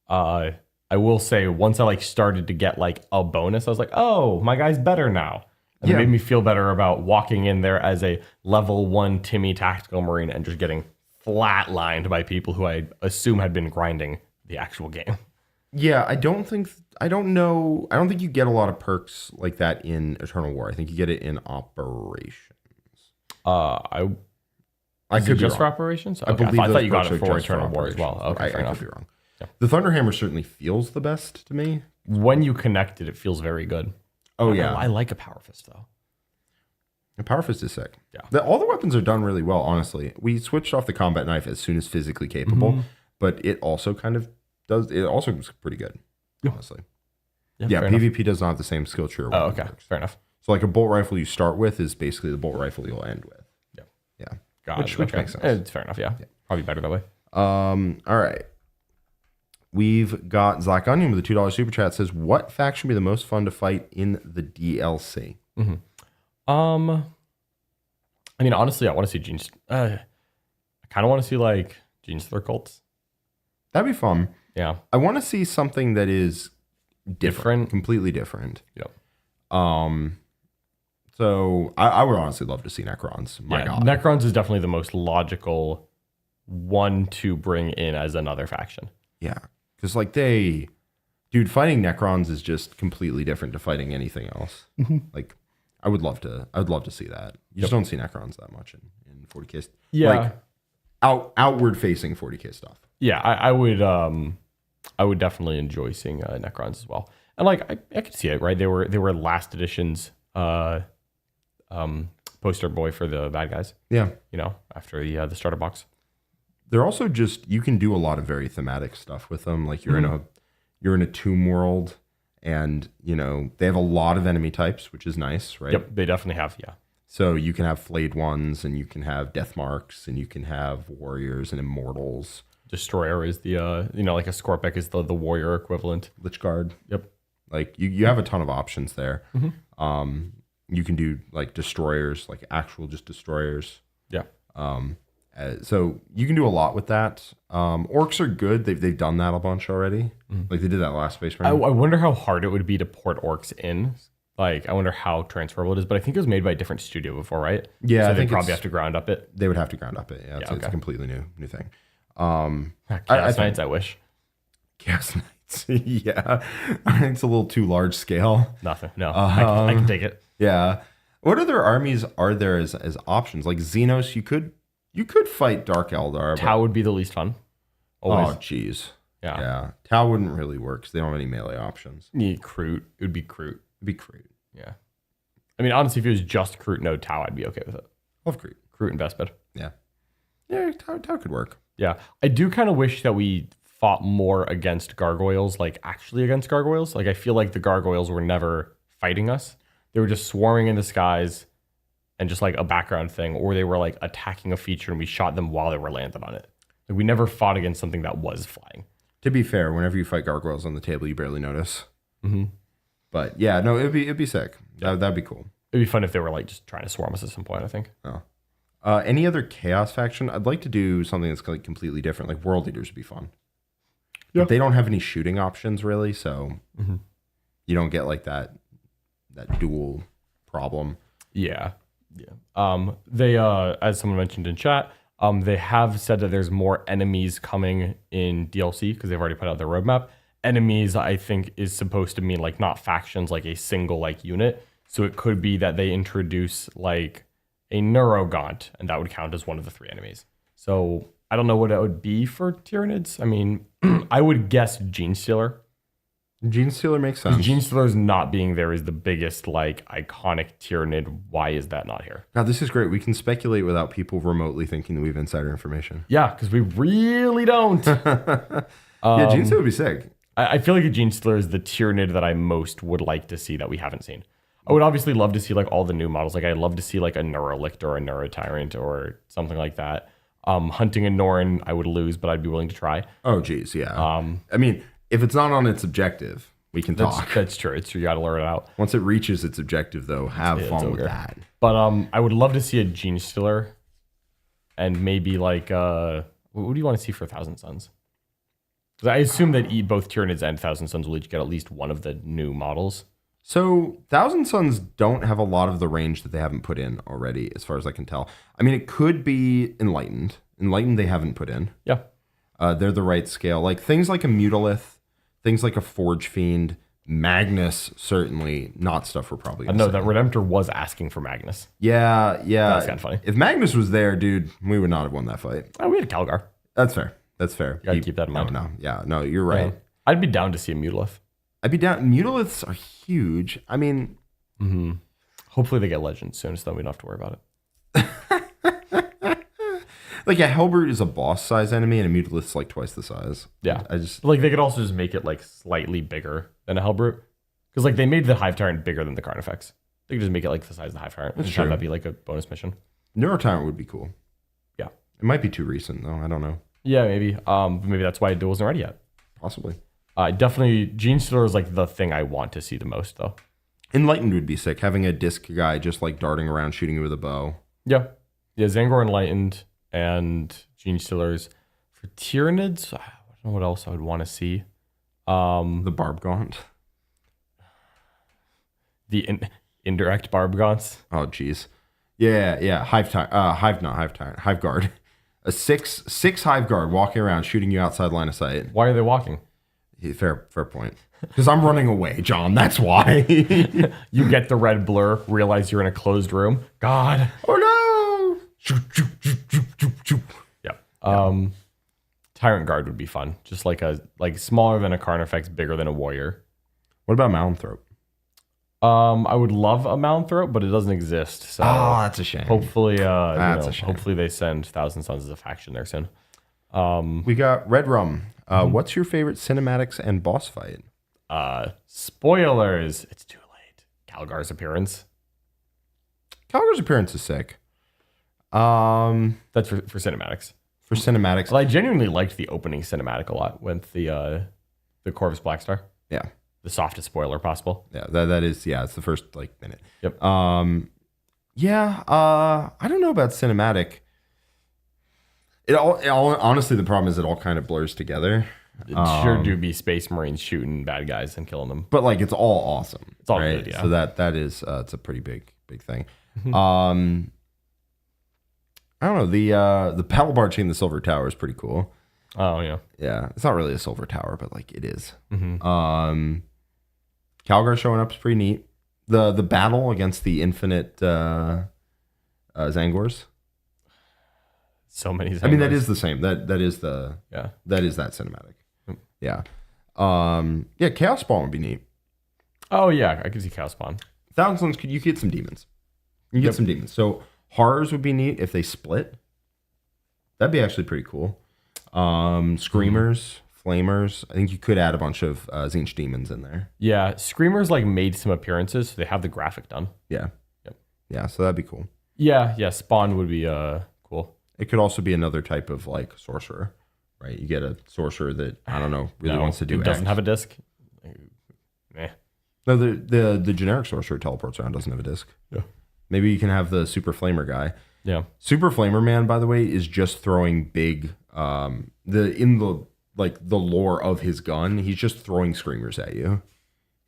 [SPEAKER 2] I will say once I like started to get like a bonus, I was like, oh, my guy's better now. And it made me feel better about walking in there as a level 1 Timmy Tactical Marine and just getting flatlined by people who I assume had been grinding the actual game.
[SPEAKER 3] Yeah, I don't think you get a lot of perks like that in Eternal War. I think you get it in Operations.
[SPEAKER 2] I could just for Operations? Okay. I thought you got it for Eternal War as well. Okay, fair enough.
[SPEAKER 3] I could be wrong. Yeah. The Thunderhammer certainly feels the best to me.
[SPEAKER 2] When you connect it, it feels very good.
[SPEAKER 3] Oh, yeah.
[SPEAKER 2] I like a Power Fist, though.
[SPEAKER 3] The Power Fist is sick.
[SPEAKER 2] Yeah.
[SPEAKER 3] All the weapons are done really well, honestly. We switched off the Combat Knife as soon as physically capable, but it also is pretty good, honestly. Yeah, PvP does not have the same skill tree.
[SPEAKER 2] Oh, okay. Fair enough.
[SPEAKER 3] So like a bolt rifle you start with is basically the bolt rifle you'll end with. Yeah. Which makes sense.
[SPEAKER 2] It's fair enough, yeah. Probably better that way.
[SPEAKER 3] All right. We've got Zach Onion with a $2 super chat says, what faction would be the most fun to fight in the DLC?
[SPEAKER 2] I mean, honestly, I want to see Gene. I kind of want to see like Gene Stealer cults.
[SPEAKER 3] That'd be fun.
[SPEAKER 2] Yeah.
[SPEAKER 3] I want to see something that is different, completely different.
[SPEAKER 2] Yep.
[SPEAKER 3] So I would honestly love to see Necrons. My God.
[SPEAKER 2] Necrons is definitely the most logical one to bring in as another faction.
[SPEAKER 3] Yeah. Because like fighting Necrons is just completely different to fighting anything else. Like I would love to see that. You just don't see Necrons that much in 40K.
[SPEAKER 2] Yeah.
[SPEAKER 3] Like outward facing 40K stuff.
[SPEAKER 2] Yeah, I would definitely enjoy seeing Necrons as well. And like I could see it, right? They were last edition's poster boy for the bad guys.
[SPEAKER 3] Yeah.
[SPEAKER 2] After the starter box.
[SPEAKER 3] They're also you can do a lot of very thematic stuff with them. Like you're in a tomb world, and they have a lot of enemy types, which is nice, right?
[SPEAKER 2] Yep, they definitely have, yeah.
[SPEAKER 3] So you can have flayed ones, and you can have death marks, and you can have warriors and immortals.
[SPEAKER 2] Destroyer is the like a Scorpic is the warrior equivalent.
[SPEAKER 3] Lich Guard.
[SPEAKER 2] Yep.
[SPEAKER 3] Like you have a ton of options there. You can do like destroyers, like actual just destroyers.
[SPEAKER 2] Yeah.
[SPEAKER 3] So you can do a lot with that. Orcs are good. They've done that a bunch already. Like they did that last Space Marine.
[SPEAKER 2] I wonder how hard it would be to port orcs in. Like I wonder how transferable it is. But I think it was made by a different studio before, right?
[SPEAKER 3] Yeah,
[SPEAKER 2] so
[SPEAKER 3] I think
[SPEAKER 2] they probably have to ground up it.
[SPEAKER 3] They would have to ground up it. Yeah, it's a completely new thing.
[SPEAKER 2] Chaos Knights, I wish.
[SPEAKER 3] Chaos Knights. Yeah, I think it's a little too large scale.
[SPEAKER 2] Nothing. No, I can take it.
[SPEAKER 3] Yeah. What other armies are there as options? Like Xenos, you could fight Dark Eldar.
[SPEAKER 2] Tau would be the least fun. Always.
[SPEAKER 3] Oh, jeez.
[SPEAKER 2] Yeah.
[SPEAKER 3] Tau wouldn't really work because they don't have any melee options.
[SPEAKER 2] Kroot. It would be Kroot.
[SPEAKER 3] It'd be Kroot.
[SPEAKER 2] Yeah. I mean, honestly, if it was just Kroot, no Tau, I'd be okay with it.
[SPEAKER 3] Love Kroot.
[SPEAKER 2] Kroot and Vespid.
[SPEAKER 3] Yeah. Yeah, Tau could work.
[SPEAKER 2] Yeah. I do kind of wish that we fought more against gargoyles, like actually against gargoyles. Like I feel like the gargoyles were never fighting us. They were just swarming in the skies and just like a background thing, or they were like attacking a feature and we shot them while they were landed on it. Like we never fought against something that was flying.
[SPEAKER 3] To be fair, whenever you fight gargoyles on the table, you barely notice. But yeah, no, it'd be sick. Yeah. That'd be cool.
[SPEAKER 2] It'd be fun if they were like just trying to swarm us at some point, I think.
[SPEAKER 3] Oh. Any other chaos faction? I'd like to do something that's like completely different. Like World Eaters would be fun. Yeah. But they don't have any shooting options really, so you don't get like that dual problem.
[SPEAKER 2] Yeah. They as someone mentioned in chat, they have said that there's more enemies coming in DLC because they've already put out their roadmap. Enemies, I think, is supposed to mean like not factions, like a single like unit. So it could be that they introduce like a Neurogaunt, and that would count as one of the 3 enemies. So I don't know what it would be for Tyranids. I mean, I would guess Gene Stealer.
[SPEAKER 3] Gene Stealer makes sense.
[SPEAKER 2] Gene Stealer's not being there is the biggest like iconic Tyranid. Why is that not here?
[SPEAKER 3] Now this is great. We can speculate without people remotely thinking that we have insider information.
[SPEAKER 2] Yeah, because we really don't.
[SPEAKER 3] Yeah, Gene Stealer would be sick.
[SPEAKER 2] I feel like a Gene Stealer is the Tyranid that I most would like to see that we haven't seen. I would obviously love to see like all the new models. Like I'd love to see like a Neurolictor or a Neurotyrant or something like that. Hunting a Norn, I would lose, but I'd be willing to try.
[SPEAKER 3] Oh, geez, yeah. I mean, if it's not on its objective, we can talk.
[SPEAKER 2] That's true. It's true. You got to learn it out.
[SPEAKER 3] Once it reaches its objective, though, have fun with that.
[SPEAKER 2] But I would love to see a Gene Stealer, and maybe like what do you want to see for Thousand Suns? Because I assume that both Tyranids and Thousand Suns will each get at least one of the new models.
[SPEAKER 3] So Thousand Suns don't have a lot of the range that they haven't put in already, as far as I can tell. I mean, it could be Enlightened. Enlightened they haven't put in.
[SPEAKER 2] Yeah.
[SPEAKER 3] They're the right scale. Like things like a Mutalith, things like a Forge Fiend, Magnus, certainly not stuff we're probably
[SPEAKER 2] I
[SPEAKER 3] gonna
[SPEAKER 2] know
[SPEAKER 3] see.
[SPEAKER 2] that Redemptor was asking for Magnus.
[SPEAKER 3] Yeah.
[SPEAKER 2] That's kind of funny.
[SPEAKER 3] If Magnus was there, dude, we would not have won that fight.
[SPEAKER 2] Oh, we had Calgar.
[SPEAKER 3] That's fair. That's fair.
[SPEAKER 2] You gotta keep that in mind.
[SPEAKER 3] No, yeah, no, you're right.
[SPEAKER 2] Yeah. I'd be down to see a Mutalith.
[SPEAKER 3] I'd be down. Mutaliths are huge. I mean,
[SPEAKER 2] Hopefully they get Legends soon, so then we don't have to worry about it.
[SPEAKER 3] like a Hellbrute is a boss size enemy, and a Mutalith's like twice the size.
[SPEAKER 2] Yeah.
[SPEAKER 3] I just
[SPEAKER 2] Like they could also just make it like slightly bigger than a Hellbrute. Because like they made the Hive Tyrant bigger than the Carnifex. They could just make it like the size of the Hive Tyrant.
[SPEAKER 3] That's
[SPEAKER 2] And have
[SPEAKER 3] true.
[SPEAKER 2] that be like a bonus mission.
[SPEAKER 3] Neurotyrant would be cool.
[SPEAKER 2] Yeah.
[SPEAKER 3] It might be too recent though. I don't know.
[SPEAKER 2] Yeah, maybe. Maybe that's why it wasn't ready yet.
[SPEAKER 3] Possibly.
[SPEAKER 2] Definitely Gene Stealer is like the thing I want to see the most though.
[SPEAKER 3] Enlightened would be sick. Having a disc guy just like darting around shooting you with a bow.
[SPEAKER 2] Yeah. Yeah, Zangor Enlightened and Gene Stealers. For Tyranids, I don't know what else I would want to see.
[SPEAKER 3] The Barb Gaunt.
[SPEAKER 2] The indirect Barbgons.
[SPEAKER 3] Oh jeez. Yeah. Hive Guard. A six Hive Guard walking around shooting you outside line of sight.
[SPEAKER 2] Why are they walking?
[SPEAKER 3] Yeah, fair point. Because I'm running away, John. That's why.
[SPEAKER 2] You get the red blur, realize you're in a closed room. God.
[SPEAKER 3] Oh no!
[SPEAKER 2] Yeah. Tyrant Guard would be fun. Just like smaller than a Carnifex, bigger than a warrior.
[SPEAKER 3] What about Mountain
[SPEAKER 2] I would love a Malmthroat, but it doesn't exist. So
[SPEAKER 3] Oh, that's a shame.
[SPEAKER 2] hopefully,
[SPEAKER 3] That's a shame.
[SPEAKER 2] hopefully they send Thousand Sons as a faction there soon.
[SPEAKER 3] We got Red Rum. What's your favorite cinematics and boss fight?
[SPEAKER 2] Spoilers. It's too late. Calgar's appearance.
[SPEAKER 3] Calgar's appearance is sick.
[SPEAKER 2] That's for cinematics.
[SPEAKER 3] For cinematics,
[SPEAKER 2] Well, I genuinely liked the opening cinematic a lot with the Corvus Blackstar.
[SPEAKER 3] yeah,
[SPEAKER 2] The softest spoiler possible.
[SPEAKER 3] that is, it's the first like minute.
[SPEAKER 2] Yep.
[SPEAKER 3] I don't know about cinematic. It all honestly, the problem is it all kind of blurs together.
[SPEAKER 2] It sure do be Space Marines shooting bad guys and killing them.
[SPEAKER 3] But like it's all awesome.
[SPEAKER 2] It's all good, yeah.
[SPEAKER 3] So that is it's a pretty big thing. I don't know, the Battle Barging the Silver Tower is pretty cool.
[SPEAKER 2] Oh yeah.
[SPEAKER 3] Yeah, it's not really a silver tower, but like it is. Calgar showing up is pretty neat. The battle against the infinite Zangors.
[SPEAKER 2] So many.
[SPEAKER 3] I mean, that is the same. That is the
[SPEAKER 2] Yeah.
[SPEAKER 3] that is that cinematic. Yeah. Chaos Spawn would be neat.
[SPEAKER 2] Oh yeah, I could see Cow Spawn.
[SPEAKER 3] Thousands, you could get some demons. You get some demons. So horrors would be neat if they split. That'd be actually pretty cool. Screamers, flamers. I think you could add a bunch of Zinch demons in there.
[SPEAKER 2] Yeah, Screamers like made some appearances, so they have the graphic done.
[SPEAKER 3] Yeah.
[SPEAKER 2] Yep.
[SPEAKER 3] Yeah, so that'd be cool.
[SPEAKER 2] Yeah, Spawn would be cool.
[SPEAKER 3] It could also be another type of like sorcerer, right? You get a sorcerer that I don't know really wants to do.
[SPEAKER 2] It doesn't
[SPEAKER 3] X.
[SPEAKER 2] have a disc.
[SPEAKER 3] No, the generic sorcerer teleports around doesn't have a disc.
[SPEAKER 2] Yeah.
[SPEAKER 3] Maybe you can have the super flamer guy.
[SPEAKER 2] Yeah.
[SPEAKER 3] Super flamer man, by the way, is just throwing big the lore of his gun. He's just throwing screamers at you.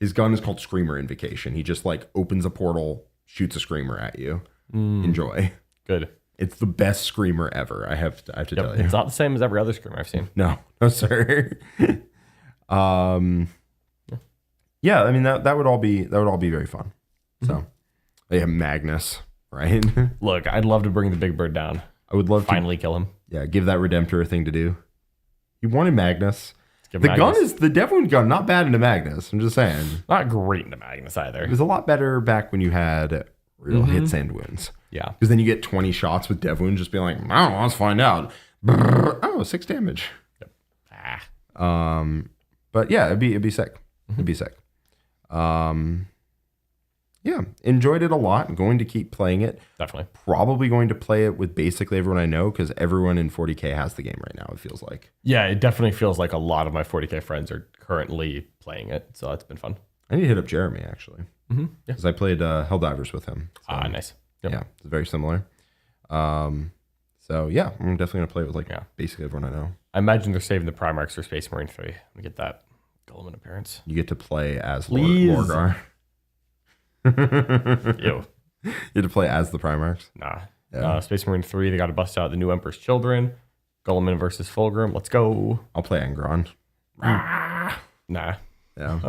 [SPEAKER 3] His gun is called Screamer Invocation. He just like opens a portal, shoots a screamer at you. Enjoy.
[SPEAKER 2] Good.
[SPEAKER 3] It's the best screamer ever. I have to tell you.
[SPEAKER 2] It's not the same as every other Screamer I've seen.
[SPEAKER 3] No, sir. Yeah, I mean that would all be very fun. So, yeah, Magnus, right?
[SPEAKER 2] Look, I'd love to bring the big bird down.
[SPEAKER 3] I would love
[SPEAKER 2] Finally kill him.
[SPEAKER 3] to, give that Redemptor a thing to do. You wanted Magnus.
[SPEAKER 2] Give
[SPEAKER 3] The
[SPEAKER 2] Magnus.
[SPEAKER 3] gun is the Deathwound gun, not bad into Magnus. I'm just saying,
[SPEAKER 2] Not great into Magnus either.
[SPEAKER 3] it was a lot better back when you had real hits and wounds.
[SPEAKER 2] Yeah.
[SPEAKER 3] Because then you get 20 shots with Deathwound, just being like, I don't know, let's find out. Brrr, oh, 6 damage.
[SPEAKER 2] Ah.
[SPEAKER 3] But yeah, it'd be sick. It'd be sick. Yeah, enjoyed it a lot. Going to keep playing it.
[SPEAKER 2] Definitely.
[SPEAKER 3] Probably going to play it with basically everyone I know because everyone in 40K has the game right now, it feels like.
[SPEAKER 2] Yeah, it definitely feels like a lot of my 40K friends are currently playing it, so that's been fun.
[SPEAKER 3] I need to hit up Jeremy actually
[SPEAKER 2] Yeah.
[SPEAKER 3] because I played Helldivers with him. So,
[SPEAKER 2] Nice. Yep.
[SPEAKER 3] yeah, it's very similar. So yeah, I'm definitely gonna play it with basically everyone I know.
[SPEAKER 2] I imagine they're saving the Primarchs for Space Marine 3. We get that Guilliman appearance.
[SPEAKER 3] You get to play as
[SPEAKER 2] Please.
[SPEAKER 3] Lorgar.
[SPEAKER 2] Ew.
[SPEAKER 3] You had to play as the Primarchs.
[SPEAKER 2] Nah.
[SPEAKER 3] Yeah.
[SPEAKER 2] Space Marine 3, they got to bust out the new Emperor's Children. Guilliman versus Fulgrim. Let's go.
[SPEAKER 3] I'll play Angron.
[SPEAKER 2] Nah.
[SPEAKER 3] Yeah.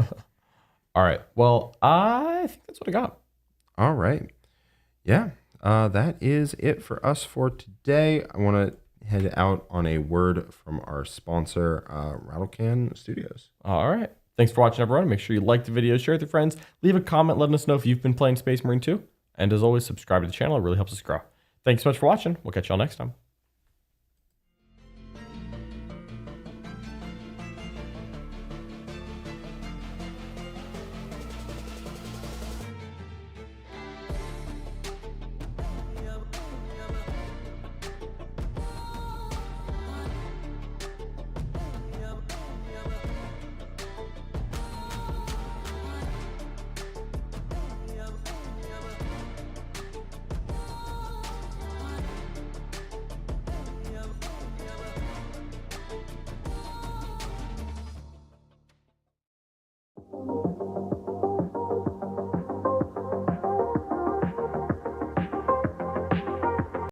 [SPEAKER 2] All right. Well, I think that's what I got.
[SPEAKER 3] All right. Yeah. That is it for us for today. I want to head out on a word from our sponsor, Rattlecan Studios.
[SPEAKER 2] All right. Thanks for watching, everyone. Make sure you like the video, share it with your friends, leave a comment, letting us know if you've been playing Space Marine 2. And as always, subscribe to the channel. It really helps us grow. Thanks so much for watching. We'll catch y'all next time.